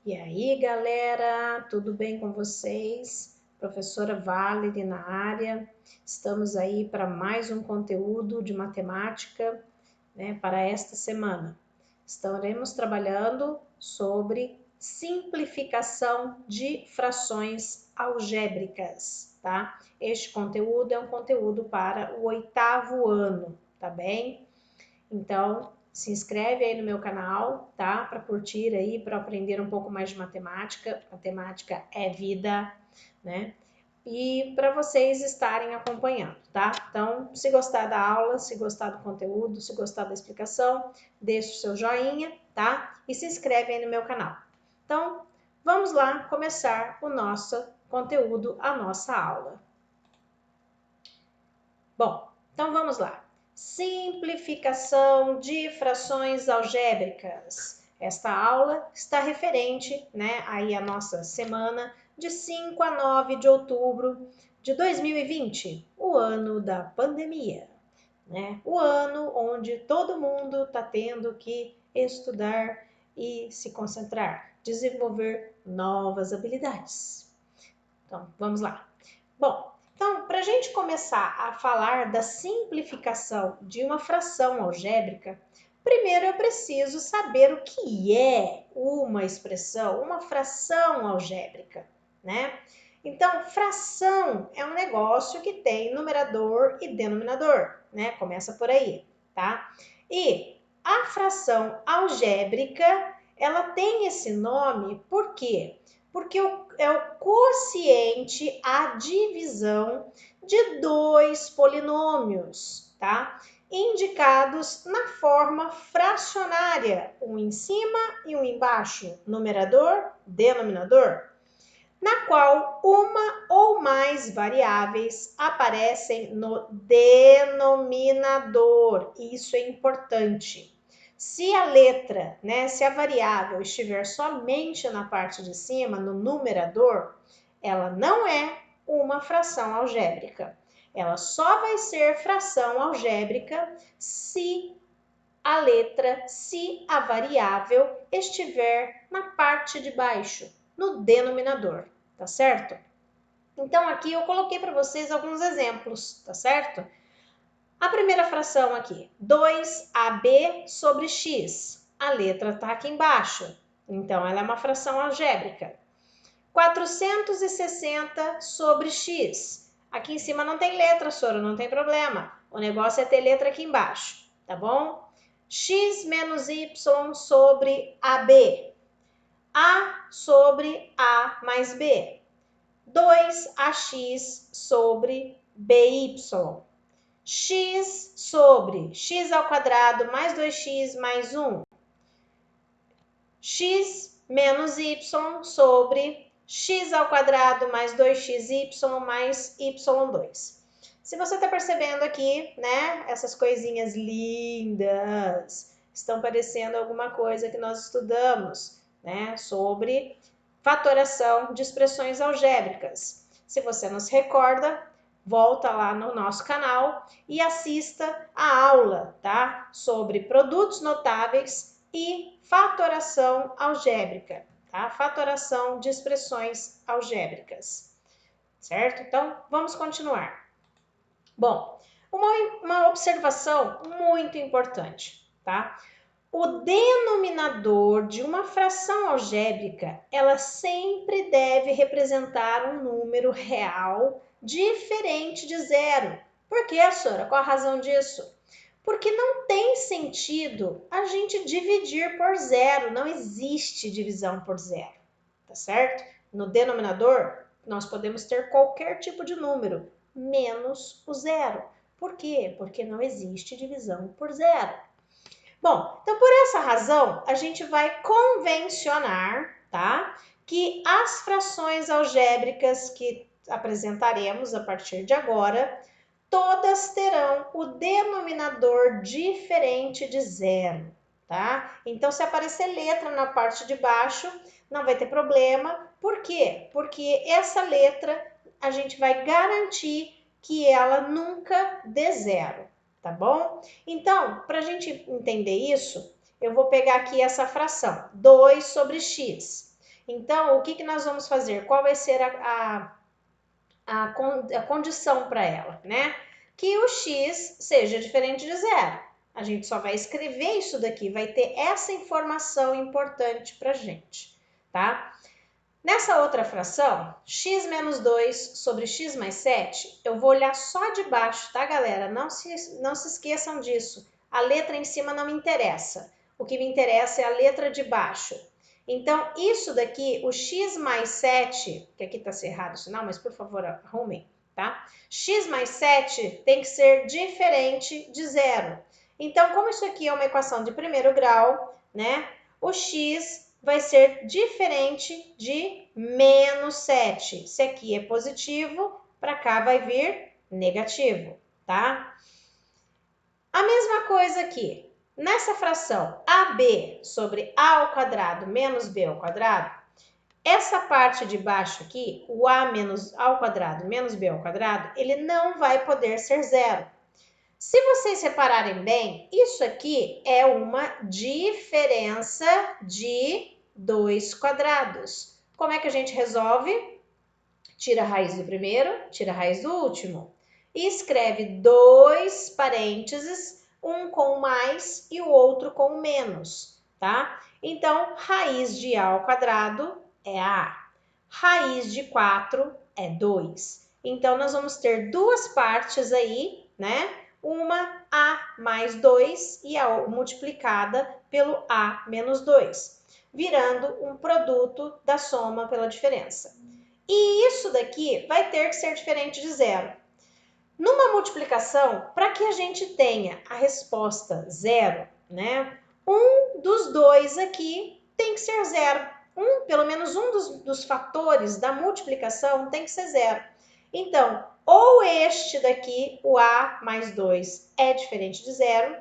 E aí, galera, tudo bem com vocês? Professora Valerie na área. Estamos aí para mais um conteúdo de matemática, né, para esta semana. Estaremos trabalhando sobre simplificação de frações algébricas, tá? Este conteúdo é um conteúdo para o 8º ano, tá bem? Então, se inscreve aí no meu canal, tá? Para curtir aí, para aprender um pouco mais de matemática. Matemática é vida, né? E para vocês estarem acompanhando, tá? Então, se gostar da aula, se gostar do conteúdo, se gostar da explicação, deixa o seu joinha, tá? E se inscreve aí no meu canal. Então, vamos lá começar o nosso conteúdo, a nossa aula. Bom, então vamos lá. Simplificação de frações algébricas. Esta aula está referente, né, aí a nossa semana de 5 a 9 de outubro de 2020, o ano da pandemia, né? O ano onde todo mundo está tendo que estudar e se concentrar, desenvolver novas habilidades. Então, vamos lá. Bom, então, para a gente começar a falar da simplificação de uma fração algébrica, primeiro eu preciso saber o que é uma expressão, uma fração algébrica, né? Então, fração é um negócio que tem numerador e denominador, né? Começa por aí, tá? E a fração algébrica, ela tem esse nome por quê? Porque é o quociente, a divisão de dois polinômios, tá? Indicados na forma fracionária, um em cima e um embaixo, numerador, denominador, na qual uma ou mais variáveis aparecem no denominador. Isso é importante. Se a letra, né, se a variável estiver somente na parte de cima, no numerador, ela não é uma fração algébrica. Ela só vai ser fração algébrica se a letra, se a variável estiver na parte de baixo, no denominador, tá certo? Então aqui eu coloquei para vocês alguns exemplos, tá certo? A primeira fração aqui, 2AB sobre x. A letra está aqui embaixo, então ela é uma fração algébrica. 460 sobre x. Aqui em cima não tem letra, Sora, não tem problema. O negócio é ter letra aqui embaixo, tá bom? X menos y sobre AB. A sobre A mais B. 2AX sobre BY. X sobre x ao quadrado mais 2x mais 1. X menos y sobre x ao quadrado mais 2xy mais y2. Se você está percebendo aqui, né, essas coisinhas lindas, estão parecendo alguma coisa que nós estudamos, né, sobre fatoração de expressões algébricas. Se você não se recorda, volta lá no nosso canal e assista a aula, tá? Sobre produtos notáveis e fatoração algébrica, tá? Fatoração de expressões algébricas, certo? Então, vamos continuar. Bom, uma observação muito importante, tá? O denominador de uma fração algébrica, ela sempre deve representar um número real diferente de zero. Por que, Sora? Qual a razão disso? Porque não tem sentido a gente dividir por zero, não existe divisão por zero, tá certo? No denominador, nós podemos ter qualquer tipo de número, menos o zero. Por quê? Porque não existe divisão por zero. Bom, então por essa razão, a gente vai convencionar, tá? Que as frações algébricas que apresentaremos a partir de agora, todas terão o denominador diferente de zero, tá? Então, se aparecer letra na parte de baixo, não vai ter problema. Por quê? Porque essa letra a gente vai garantir que ela nunca dê zero, tá bom? Então, para a gente entender isso, eu vou pegar aqui essa fração, 2 sobre x. Então, o que nós vamos fazer? Qual vai ser a condição para ela, né? Que o x seja diferente de zero. A gente só vai escrever isso daqui, vai ter essa informação importante para a gente, tá? Nessa outra fração, x menos 2 sobre x mais 7, eu vou olhar só de baixo, tá, galera? Não se esqueçam disso. A letra em cima não me interessa. O que me interessa é a letra de baixo. Então, isso daqui, o x mais 7, que aqui tá cerrado o sinal, mas por favor, arrumem, tá? X mais 7 tem que ser diferente de zero. Então, como isso aqui é uma equação de primeiro grau, né? O x vai ser diferente de menos 7. Se aqui é positivo, para cá vai vir negativo, tá? A mesma coisa aqui. Nessa fração AB sobre A ao quadrado menos B ao quadrado, essa parte de baixo aqui, o A menos A ao quadrado menos B ao quadrado, ele não vai poder ser zero. Se vocês repararem bem, isso aqui é uma diferença de 2 quadrados. Como é que a gente resolve? Tira a raiz do primeiro, tira a raiz do último. E escreve 2 parênteses, um com mais e o outro com menos, tá? Então, raiz de A ao quadrado é A. Raiz de 4 é 2. Então, nós vamos ter duas partes aí, né? Uma A mais 2 e a multiplicada pelo A menos 2, virando um produto da soma pela diferença. E isso daqui vai ter que ser diferente de zero. Numa multiplicação, para que a gente tenha a resposta zero, né? Um dos dois aqui tem que ser zero. Pelo menos um dos fatores da multiplicação tem que ser zero. Então, ou este daqui, o A mais 2, é diferente de zero,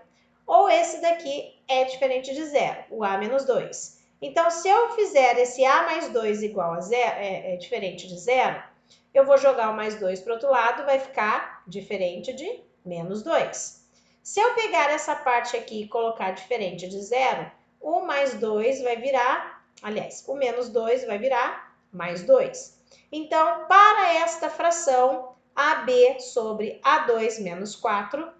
ou esse daqui é diferente de zero, o A menos 2. Então, se eu fizer esse A mais 2 igual a zero, é diferente de zero, eu vou jogar o mais 2 para o outro lado, vai ficar diferente de menos 2. Se eu pegar essa parte aqui e colocar diferente de zero, o mais 2 vai virar, aliás, o menos 2 vai virar mais 2. Então, para esta fração, AB sobre A2 menos 4,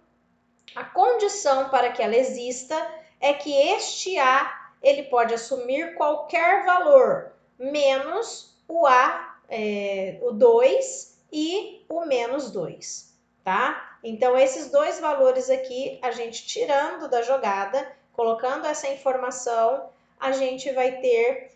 a condição para que ela exista é que este A ele pode assumir qualquer valor, menos o A, o 2 e o menos 2, tá? Então, esses dois valores aqui, a gente tirando da jogada, colocando essa informação, a gente vai ter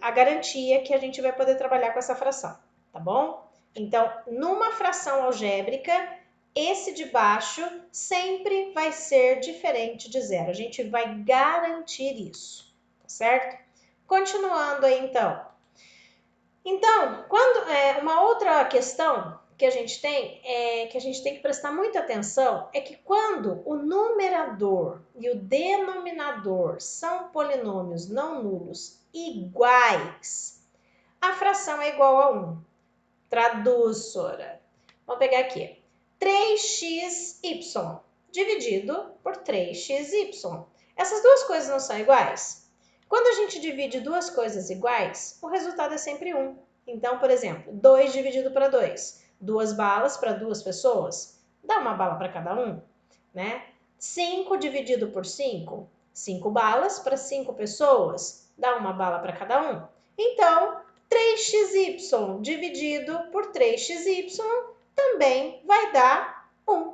a garantia que a gente vai poder trabalhar com essa fração, tá bom? Então, numa fração algébrica, esse de baixo sempre vai ser diferente de zero. A gente vai garantir isso, tá certo? Continuando aí, então. Então, uma outra questão que a gente tem que prestar muita atenção é que quando o numerador e o denominador são polinômios não nulos iguais, a fração é igual a 1. Traduz, Sora. Vamos pegar aqui. 3xy dividido por 3xy. Essas duas coisas não são iguais? Quando a gente divide duas coisas iguais, o resultado é sempre 1. Então, por exemplo, 2 dividido para 2. 2 balas para 2 pessoas. Dá uma bala para cada um, né? 5 dividido por 5. 5 balas para 5 pessoas. Dá uma bala para cada um. Então, 3xy dividido por 3xy também vai dar 1,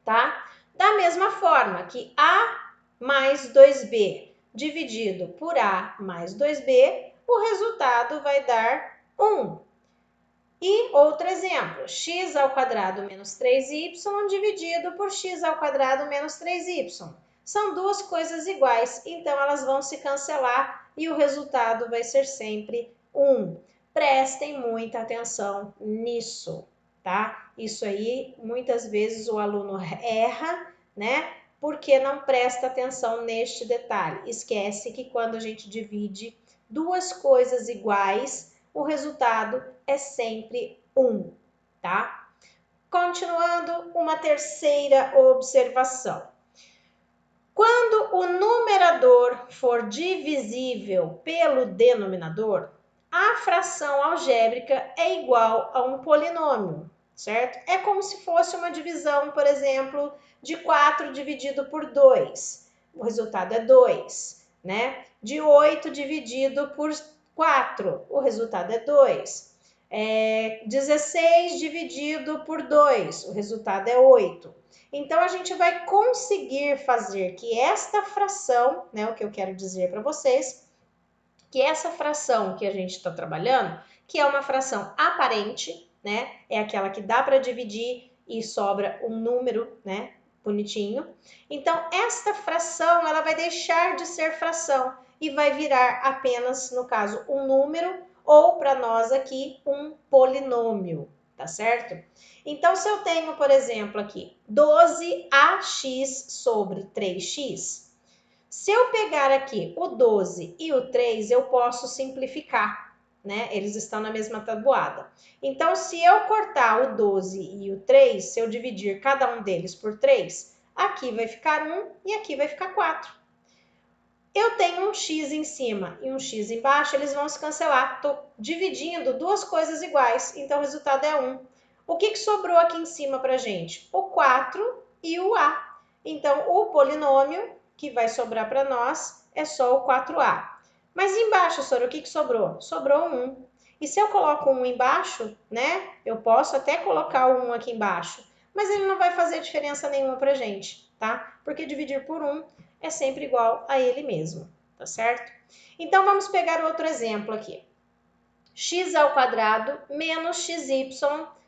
tá? Da mesma forma que A mais 2B dividido por A mais 2B, o resultado vai dar 1. E outro exemplo, x ao quadrado menos 3y dividido por x ao quadrado menos 3y. São duas coisas iguais, então elas vão se cancelar e o resultado vai ser sempre 1. Prestem muita atenção nisso, tá? Isso aí, muitas vezes o aluno erra, né? Porque não presta atenção neste detalhe. Esquece que quando a gente divide duas coisas iguais, o resultado é sempre 1, tá? Continuando, uma terceira observação. Quando o numerador for divisível pelo denominador, a fração algébrica é igual a um polinômio, certo? É como se fosse uma divisão, por exemplo, de 4 dividido por 2. O resultado é 2, né? De 8 dividido por 4, o resultado é 2. 16 dividido por 2, o resultado é 8. Então, a gente vai conseguir fazer que esta fração, né, o que eu quero dizer para vocês, que essa fração que a gente está trabalhando, que é uma fração aparente, né, é aquela que dá para dividir e sobra um número, né, bonitinho. Então, esta fração, ela vai deixar de ser fração e vai virar apenas, no caso, um número ou, para nós aqui, um polinômio, tá certo? Então, se eu tenho, por exemplo, aqui 12ax sobre 3x, se eu pegar aqui o 12 e o 3, eu posso simplificar, né? Eles estão na mesma tabuada. Então, se eu cortar o 12 e o 3, se eu dividir cada um deles por 3, aqui vai ficar 1 e aqui vai ficar 4. Eu tenho um x em cima e um x embaixo, eles vão se cancelar. Estou dividindo duas coisas iguais, então o resultado é 1. O que sobrou aqui em cima para a gente? O 4 e o a. Então, o polinômio que vai sobrar para nós é só o 4a. Mas embaixo, Sora, o que sobrou? Sobrou 1. E se eu coloco 1 embaixo, né? Eu posso até colocar o 1 aqui embaixo, mas ele não vai fazer diferença nenhuma para a gente, tá? Porque dividir por 1 é sempre igual a ele mesmo, tá certo? Então, vamos pegar outro exemplo aqui. X ao quadrado menos xy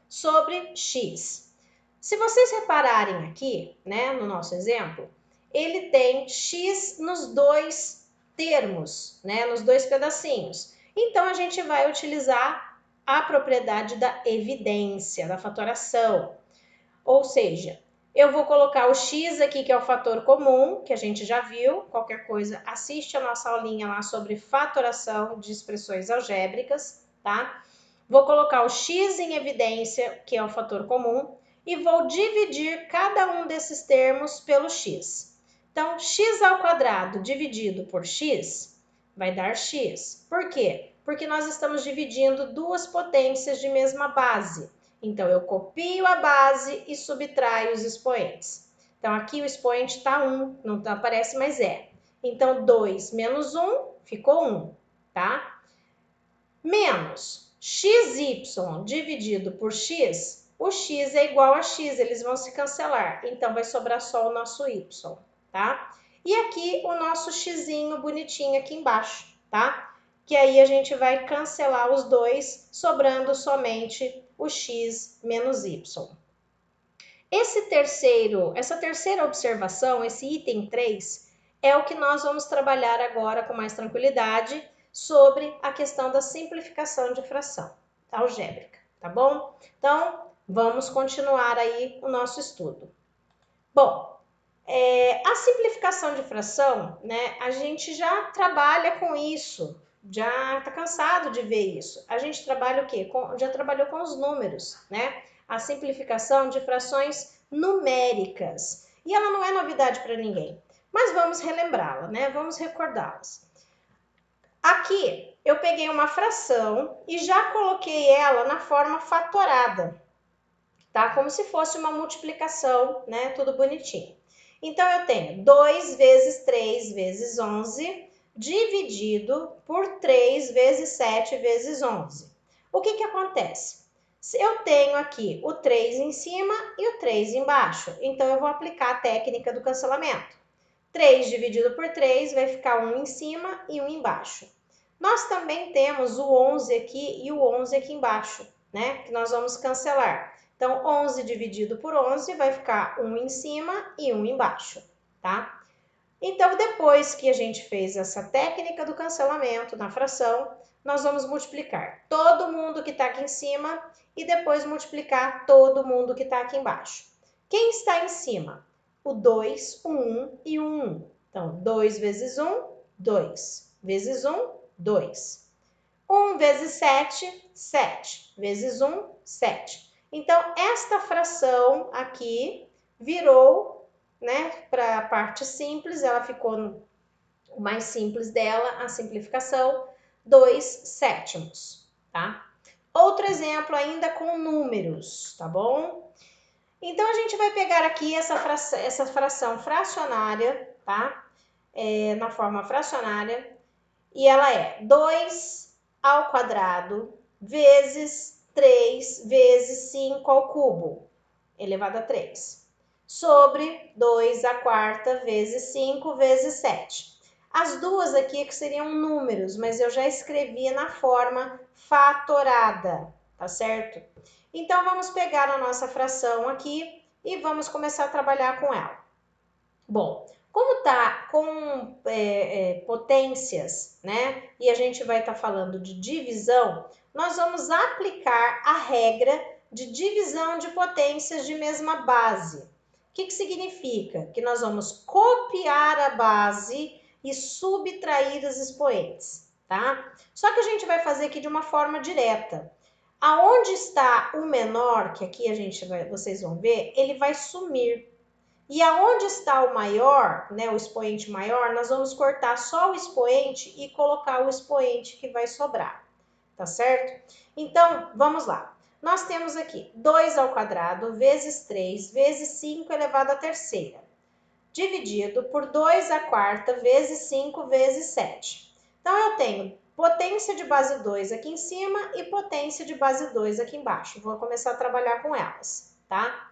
sobre x. Se vocês repararem aqui, né, no nosso exemplo, ele tem x nos dois termos, né, nos dois pedacinhos. Então, a gente vai utilizar a propriedade da evidência, da fatoração. Ou seja, eu vou colocar o x aqui, que é o fator comum, que a gente já viu. Qualquer coisa, assiste a nossa aulinha lá sobre fatoração de expressões algébricas, tá? Vou colocar o x em evidência, que é o fator comum, e vou dividir cada um desses termos pelo x. Então, x ao quadrado dividido por x vai dar x. Por quê? Porque nós estamos dividindo duas potências de mesma base. Então, eu copio a base e subtraio os expoentes. Então, aqui o expoente está 1, não aparece, mas é. Então, 2 menos 1 ficou 1, tá? Menos xy dividido por x, o x é igual a x, eles vão se cancelar. Então, vai sobrar só o nosso y, tá? E aqui o nosso xzinho bonitinho aqui embaixo, tá? Que aí a gente vai cancelar os dois, sobrando somente o x menos y. Essa terceira observação, esse item 3, é o que nós vamos trabalhar agora com mais tranquilidade sobre a questão da simplificação de fração algébrica, tá bom? Então, vamos continuar aí o nosso estudo. Bom, a simplificação de fração, né, a gente já trabalha com isso, já tá cansado de ver isso. A gente trabalha o quê? Já trabalhou com os números, né? A simplificação de frações numéricas. E ela não é novidade para ninguém, mas vamos relembrá-la, né? Vamos recordá-las. Aqui eu peguei uma fração e já coloquei ela na forma fatorada, tá? Como se fosse uma multiplicação, né? Tudo bonitinho. Então, eu tenho 2 vezes 3 vezes 11 dividido por 3 vezes 7 vezes 11. O que acontece? Eu tenho aqui o 3 em cima e o 3 embaixo. Então, eu vou aplicar a técnica do cancelamento. 3 dividido por 3 vai ficar 1 em cima e 1 embaixo. Nós também temos o 11 aqui e o 11 aqui embaixo, né? Que nós vamos cancelar. Então, 11 dividido por 11 vai ficar 1 em cima e 1 embaixo, tá? Então, depois que a gente fez essa técnica do cancelamento na fração, nós vamos multiplicar todo mundo que está aqui em cima e depois multiplicar todo mundo que está aqui embaixo. Quem está em cima? O 2, o 1 e o 1. Então, 2 vezes 1, 2. Vezes 1, 2. 1 vezes 7, 7. Vezes 1, 7. Então, esta fração aqui virou, né, para a parte simples, ela ficou no o mais simples dela, a simplificação, 2/7, tá? Outro exemplo ainda com números, tá bom? Então, a gente vai pegar aqui essa fração fracionária, tá? Na forma fracionária, e ela é 2 ao quadrado vezes 3 vezes 5 ao cubo, elevado a 3, sobre 2 à quarta vezes 5 vezes 7. As duas aqui que seriam números, mas eu já escrevi na forma fatorada, tá certo? Então, vamos pegar a nossa fração aqui e vamos começar a trabalhar com ela. Bom, como tá com potências, né? E a gente vai estar falando de divisão, nós vamos aplicar a regra de divisão de potências de mesma base. O que significa? Que nós vamos copiar a base e subtrair os expoentes, tá? Só que a gente vai fazer aqui de uma forma direta. Aonde está o menor, que aqui vocês vão ver, ele vai sumir. E aonde está o maior, né, o expoente maior, nós vamos cortar só o expoente e colocar o expoente que vai sobrar, tá certo? Então, vamos lá. Nós temos aqui 2 ao quadrado vezes 3 vezes 5 elevado à terceira, dividido por 2 à quarta vezes 5 vezes 7. Então, eu tenho potência de base 2 aqui em cima e potência de base 2 aqui embaixo. Vou começar a trabalhar com elas, tá?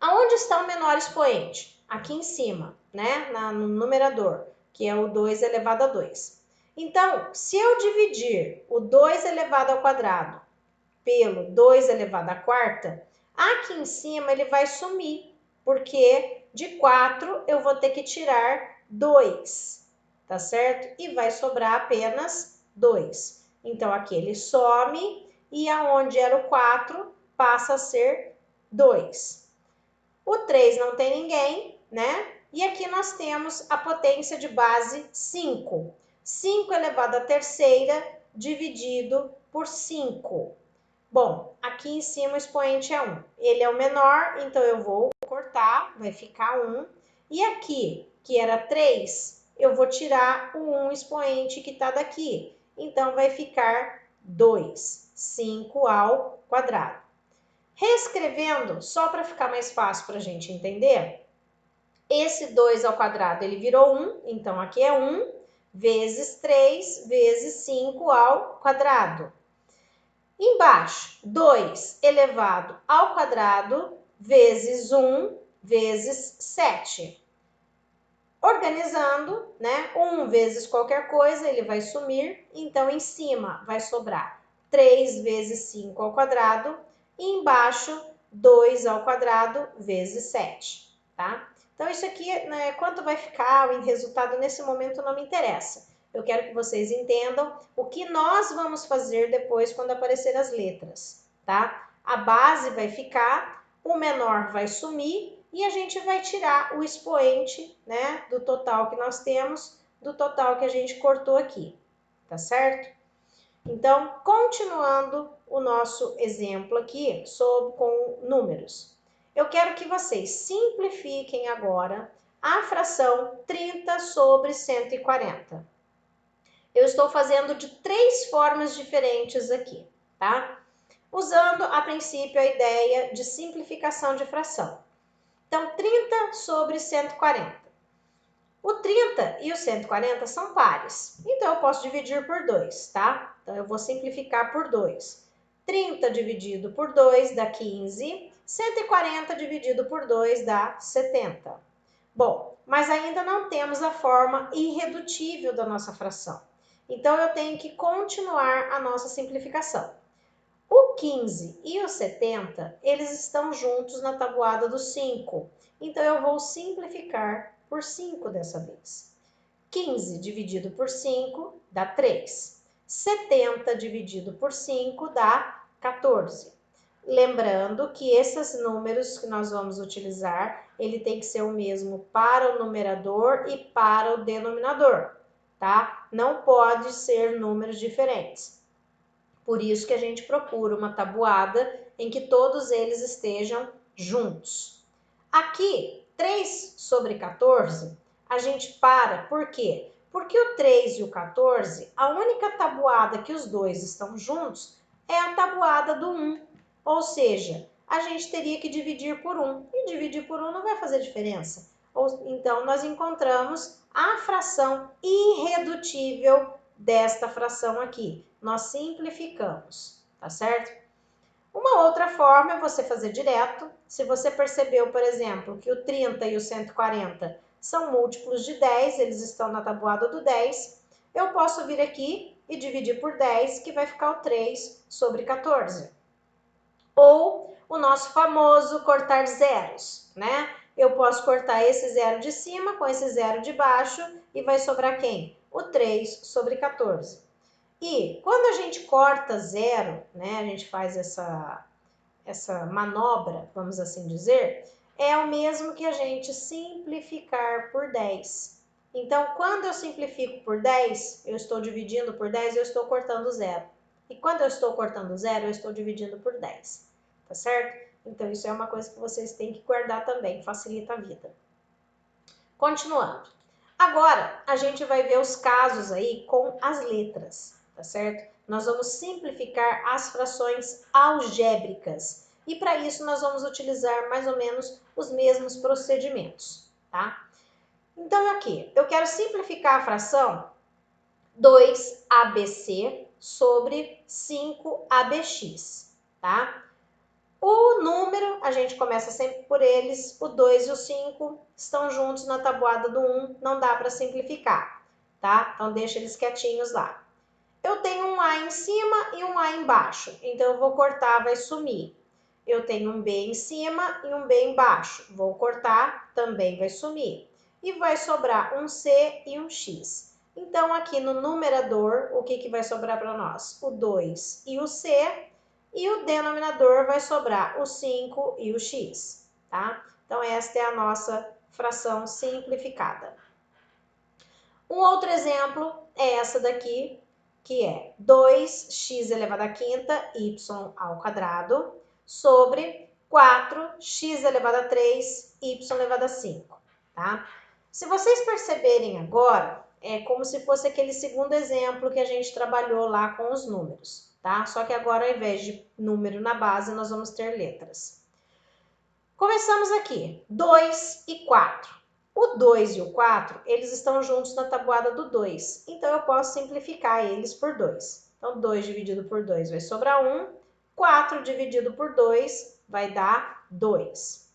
Aonde está o menor expoente? Aqui em cima, né? No numerador, que é o 2 elevado a 2. Então, se eu dividir o 2 elevado ao quadrado pelo 2 elevado à quarta, aqui em cima ele vai sumir, porque de 4 eu vou ter que tirar 2, tá certo? E vai sobrar apenas 2. Então, aqui ele some e aonde era o 4 passa a ser 2. O 3 não tem ninguém, né? E aqui nós temos a potência de base 5. 5 elevado à terceira dividido por 5. Bom, aqui em cima o expoente é 1. Ele é o menor, então eu vou cortar, vai ficar 1. E aqui, que era 3, eu vou tirar o 1 expoente que está daqui. Então, vai ficar 2. 5 ao quadrado. Reescrevendo, só para ficar mais fácil para a gente entender, esse 2 ao quadrado ele virou 1, então aqui é 1 vezes 3 vezes 5 ao quadrado. Embaixo, 2 elevado ao quadrado vezes 1 vezes 7. Organizando, né? 1 vezes qualquer coisa, ele vai sumir, então em cima vai sobrar 3 vezes 5 ao quadrado, e embaixo 2 ao quadrado vezes 7, tá? Então, isso aqui, né, quanto vai ficar o resultado nesse momento não me interessa. Eu quero que vocês entendam o que nós vamos fazer depois quando aparecer as letras, tá? A base vai ficar, o menor vai sumir e a gente vai tirar o expoente, né, do total que nós temos, do total que a gente cortou aqui, tá certo? Então, continuando o nosso exemplo aqui com números. Eu quero que vocês simplifiquem agora a fração 30 sobre 140. Eu estou fazendo de 3 formas diferentes aqui, tá? Usando, a princípio, a ideia de simplificação de fração. Então, 30 sobre 140. O 30 e o 140 são pares, então eu posso dividir por 2, tá? Então, eu vou simplificar por 2. 30 dividido por 2 dá 15, 140 dividido por 2 dá 70. Bom, mas ainda não temos a forma irredutível da nossa fração. Então, eu tenho que continuar a nossa simplificação. O 15 e o 70, eles estão juntos na tabuada do 5. Então, eu vou simplificar por 5 dessa vez. 15 dividido por 5 dá 3. 70 dividido por 5 dá 14. Lembrando que esses números que nós vamos utilizar, ele tem que ser o mesmo para o numerador e para o denominador, tá? Não pode ser números diferentes. Por isso que a gente procura uma tabuada em que todos eles estejam juntos. Aqui, 3 sobre 14, a gente para, por quê? Porque o 3 e o 14, a única tabuada que os dois estão juntos é a tabuada do 1. Ou seja, a gente teria que dividir por 1. E dividir por 1 não vai fazer diferença. Então, nós encontramos a fração irredutível desta fração aqui. Nós simplificamos, tá certo? Uma outra forma é você fazer direto. Se você percebeu, por exemplo, que o 30 e o 140 são múltiplos de 10, eles estão na tabuada do 10, eu posso vir aqui e dividir por 10, que vai ficar o 3 sobre 14. Ou o nosso famoso cortar zeros, né? Eu posso cortar esse zero de cima com esse zero de baixo e vai sobrar quem? O 3 sobre 14. E quando a gente corta zero, né, a gente faz essa manobra, vamos assim dizer, é o mesmo que a gente simplificar por 10. Então, quando eu simplifico por 10, eu estou dividindo por 10, eu estou cortando zero. E quando eu estou cortando zero, eu estou dividindo por 10. Tá certo? Então, isso é uma coisa que vocês têm que guardar também, facilita a vida. Continuando. Agora, a gente vai ver os casos aí com as letras, tá certo? Nós vamos simplificar as frações algébricas. E para isso, nós vamos utilizar mais ou menos os mesmos procedimentos, tá? Então, aqui, eu quero simplificar a fração 2ABC sobre 5ABX, tá? O número, a gente começa sempre por eles, o 2 e o 5 estão juntos na tabuada do 1, não dá para simplificar, tá? Então, deixa eles quietinhos lá. Eu tenho um A em cima e um A embaixo, então eu vou cortar, vai sumir. Eu tenho um B em cima e um B embaixo, vou cortar, também vai sumir. E vai sobrar um C e um X. Então, aqui no numerador, o que vai sobrar para nós? O 2 e o C, e o denominador vai sobrar o 5 e o x, tá? Então, esta é a nossa fração simplificada. Um outro exemplo é essa daqui, que é 2x elevado à quinta, y ao quadrado, sobre 4x elevado a 3, y elevado a 5, tá? Se vocês perceberem agora, é como se fosse aquele segundo exemplo que a gente trabalhou lá com os números, tá? Só que agora, ao invés de número na base, nós vamos ter letras. Começamos aqui, 2 e 4. O 2 e o 4, eles estão juntos na tabuada do 2. Então, eu posso simplificar eles por 2. Então, 2 dividido por 2 vai sobrar 1. 4 dividido por 2 vai dar 2.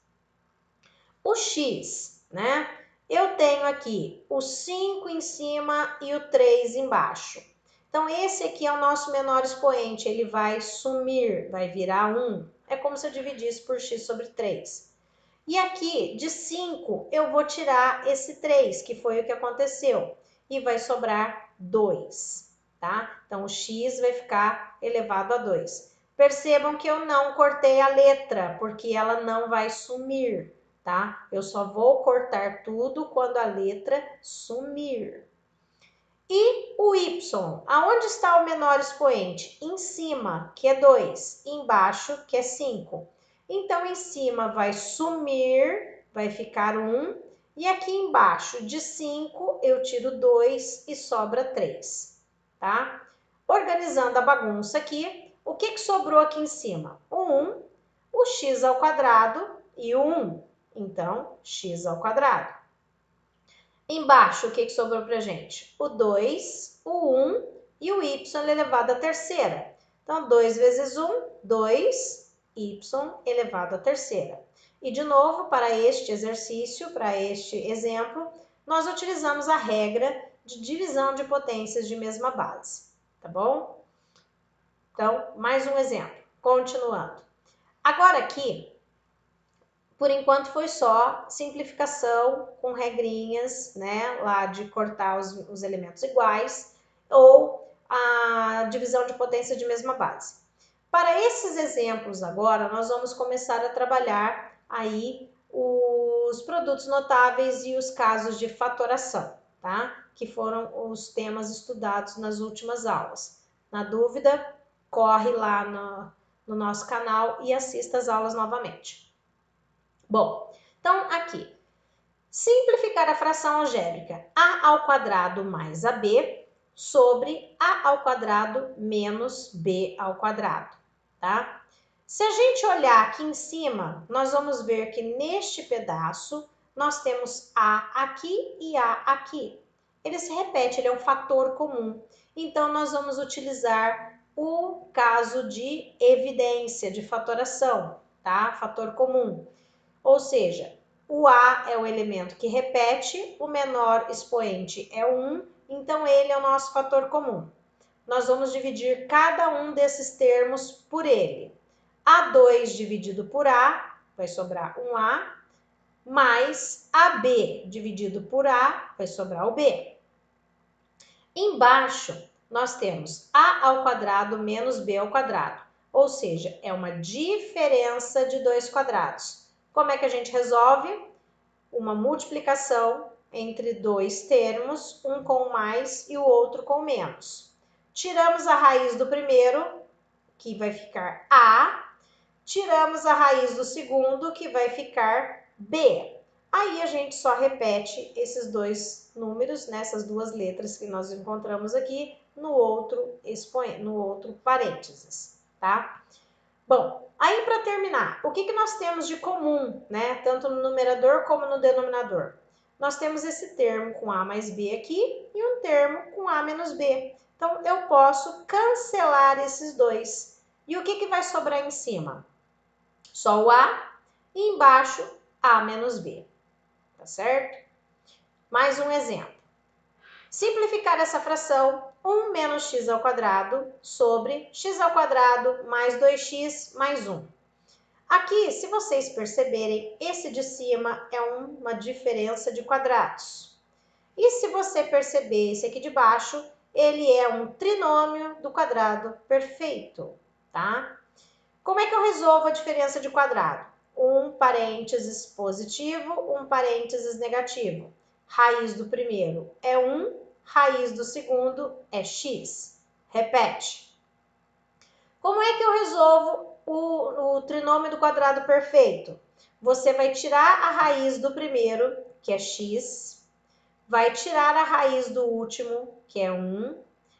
O x, né? Eu tenho aqui o 5 em cima e o 3 embaixo. Então, esse aqui é o nosso menor expoente, ele vai sumir, vai virar 1. É como se eu dividisse por x sobre 3. E aqui, de 5, eu vou tirar esse 3, que foi o que aconteceu, e vai sobrar 2, tá? Então, o x vai ficar elevado a 2. Percebam que eu não cortei a letra, porque ela não vai sumir, tá? Eu só vou cortar tudo quando a letra sumir. E o y, aonde está o menor expoente? Em cima, que é 2, embaixo, que é 5. Então, em cima vai sumir, vai ficar 1, e aqui embaixo, de 5, eu tiro 2 e sobra 3, tá? Organizando a bagunça aqui, o que sobrou aqui em cima? O 1, o x ao quadrado e o 1. Então, x ao quadrado. Embaixo, o que sobrou pra gente? O 2, o 1 e o y elevado à terceira. Então, 2 vezes 1, 2, y elevado à terceira. E, de novo, para este exercício, para este exemplo, nós utilizamos a regra de divisão de potências de mesma base, tá bom? Então, mais um exemplo. Continuando. Agora aqui, por enquanto foi só simplificação com regrinhas, né, lá de cortar os elementos iguais ou a divisão de potência de mesma base. Para esses exemplos agora, nós vamos começar a trabalhar aí os produtos notáveis e os casos de fatoração, tá? Que foram os temas estudados nas últimas aulas. Na dúvida, corre lá no nosso canal e assista as aulas novamente. Bom, então aqui, Simplificar a fração algébrica a ao quadrado mais ab sobre a ao quadrado menos b ao quadrado, tá? Se a gente olhar aqui em cima, nós vamos ver que neste pedaço nós temos a aqui e a aqui. Ele se repete, ele é um fator comum. Então, nós vamos utilizar o caso de evidência, de fatoração, tá? Fator comum. Ou seja, o A é o elemento que repete, o menor expoente é 1, então ele é o nosso fator comum. Nós vamos dividir cada um desses termos por ele. A2 dividido por A, vai sobrar um A, mais AB dividido por A, vai sobrar o B. Embaixo, nós temos A ao quadrado menos B ao quadrado, ou seja, é uma diferença de dois quadrados. Como é que a gente resolve? Uma multiplicação entre dois termos, um com mais e o outro com menos. Tiramos a raiz do primeiro, que vai ficar A, tiramos a raiz do segundo, que vai ficar B. Aí a gente só repete esses dois números, né, essas duas letras que nós encontramos aqui, no outro parênteses, tá? Bom, aí para terminar, o que nós temos de comum, né, tanto no numerador como no denominador? Nós temos esse termo com A mais B aqui e um termo com A menos B. Então, eu posso cancelar esses dois. E o que vai sobrar em cima? Só o A e embaixo A menos B, tá certo? Mais um exemplo. Simplificar essa fração, 1 menos x ao quadrado sobre x ao quadrado mais 2x mais 1. Aqui, se vocês perceberem, esse de cima é uma diferença de quadrados. E se você perceber esse aqui de baixo, ele é um trinômio do quadrado perfeito, tá? Como é que eu resolvo a diferença de quadrado? Um parênteses positivo, um parênteses negativo. Raiz do primeiro é 1, raiz do segundo é x. Repete. Como é que eu resolvo o trinômio do quadrado perfeito? Você vai tirar a raiz do primeiro, que é x, vai tirar a raiz do último, que é 1,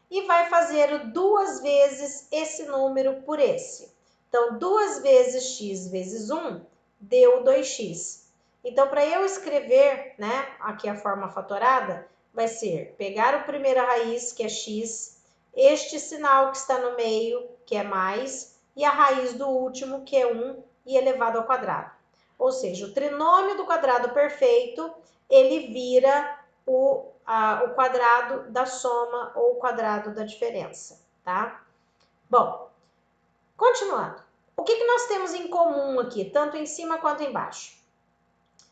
e vai fazer duas vezes esse número por esse. Então, 2 vezes x vezes 1 deu 2x. Então, para eu escrever, né, aqui a forma fatorada, vai ser pegar a primeira raiz, que é x, este sinal que está no meio, que é mais, e a raiz do último, que é 1, e elevado ao quadrado. Ou seja, o trinômio do quadrado perfeito, ele vira o quadrado da soma ou o quadrado da diferença, tá? Bom, continuando. O que nós temos em comum aqui, tanto em cima quanto embaixo?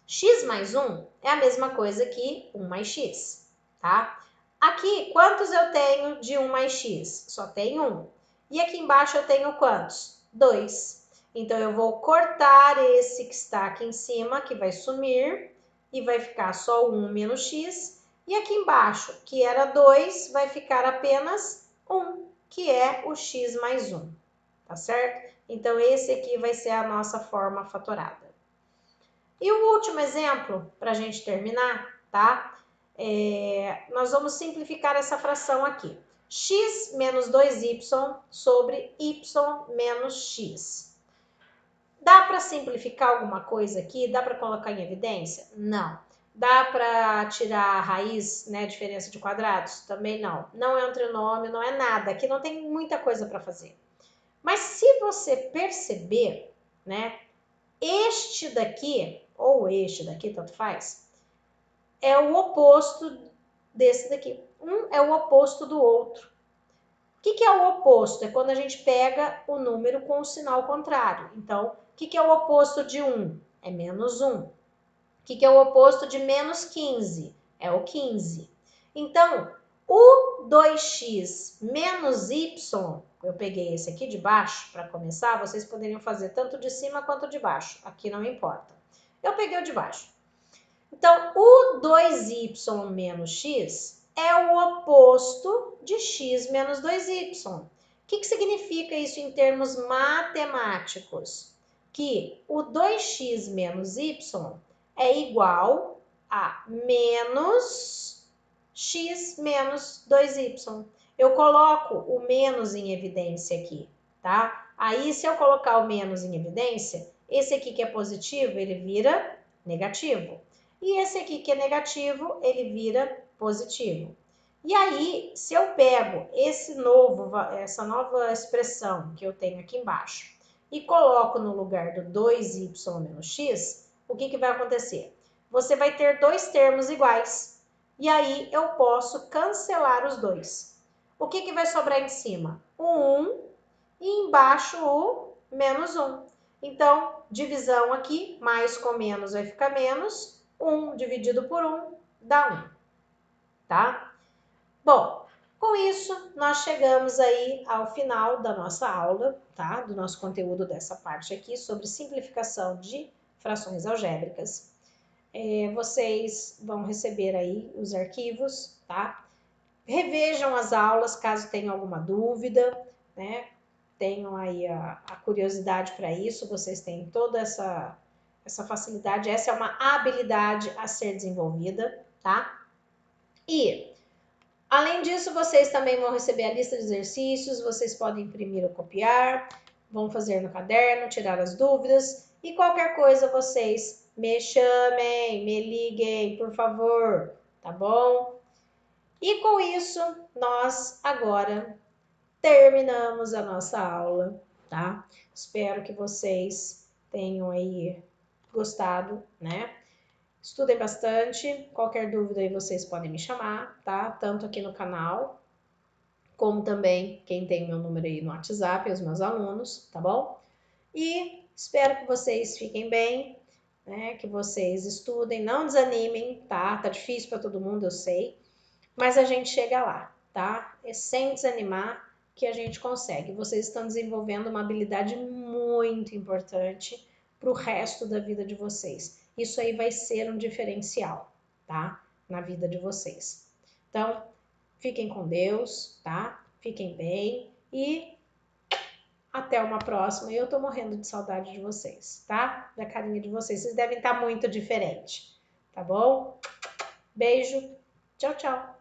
X mais 1 é a mesma coisa que 1 mais x, tá? Aqui, quantos eu tenho de 1 mais x? Só tem 1. E aqui embaixo eu tenho quantos? 2. Então, eu vou cortar esse que está aqui em cima, que vai sumir, e vai ficar só 1 menos x. E aqui embaixo, que era 2, vai ficar apenas 1, que é o x mais 1, tá certo? Então, esse aqui vai ser a nossa forma fatorada. E o último exemplo, para a gente terminar, tá? Nós vamos simplificar essa fração aqui. X menos 2y sobre y menos x. Dá para simplificar alguma coisa aqui? Dá para colocar em evidência? Não. Dá para tirar a raiz, né, diferença de quadrados? Também não. Não é um trinômio, não é nada. Aqui não tem muita coisa para fazer. Mas se você perceber, né, este daqui, ou este daqui, tanto faz, é o oposto desse daqui. Um é o oposto do outro. O que é o oposto? É quando a gente pega o número com o sinal contrário. Então, o que é o oposto de 1? É menos 1. O que é o oposto de menos 15? É o 15. Então, o 2x menos y, eu peguei esse aqui de baixo para começar, vocês poderiam fazer tanto de cima quanto de baixo, aqui não importa. Eu peguei o de baixo. Então, o 2y menos x é o oposto de x menos 2y. O que significa isso em termos matemáticos? Que o 2x menos y é igual a menos x menos 2y. Eu coloco o menos em evidência aqui, tá? Aí, se eu colocar o menos em evidência, esse aqui que é positivo, ele vira negativo. E esse aqui que é negativo, ele vira positivo. E aí, se eu pego essa nova expressão que eu tenho aqui embaixo e coloco no lugar do 2y menos x, o que vai acontecer? Você vai ter dois termos iguais. E aí, eu posso cancelar os dois. O que vai sobrar em cima? O 1 e embaixo o menos 1. Então, divisão aqui, mais com menos vai ficar menos. 1 dividido por 1 dá 1, tá? Bom, com isso, nós chegamos aí ao final da nossa aula, tá? Do nosso conteúdo dessa parte aqui sobre simplificação de frações algébricas. Vocês vão receber aí os arquivos, tá? Revejam as aulas caso tenham alguma dúvida, né? Tenham aí a curiosidade para isso, vocês têm toda essa facilidade, essa é uma habilidade a ser desenvolvida, tá? E, além disso, vocês também vão receber a lista de exercícios, vocês podem imprimir ou copiar, vão fazer no caderno, tirar as dúvidas, e qualquer coisa vocês me chamem, me liguem, por favor, tá bom? E com isso, nós agora terminamos a nossa aula, tá? Espero que vocês tenham aí gostado, né? Estudem bastante, qualquer dúvida aí vocês podem me chamar, tá? Tanto aqui no canal, como também quem tem meu número aí no WhatsApp, os meus alunos, tá bom? E espero que vocês fiquem bem, né? Que vocês estudem, não desanimem, tá? Tá difícil para todo mundo, eu sei, mas a gente chega lá, tá? É sem desanimar que a gente consegue. Vocês estão desenvolvendo uma habilidade muito importante para o resto da vida de vocês. Isso aí vai ser um diferencial, tá? Na vida de vocês. Então, fiquem com Deus, tá? Fiquem bem e até uma próxima. Eu tô morrendo de saudade de vocês, tá? Da carinha de vocês. Vocês devem estar muito diferentes, tá bom? Beijo. Tchau, tchau.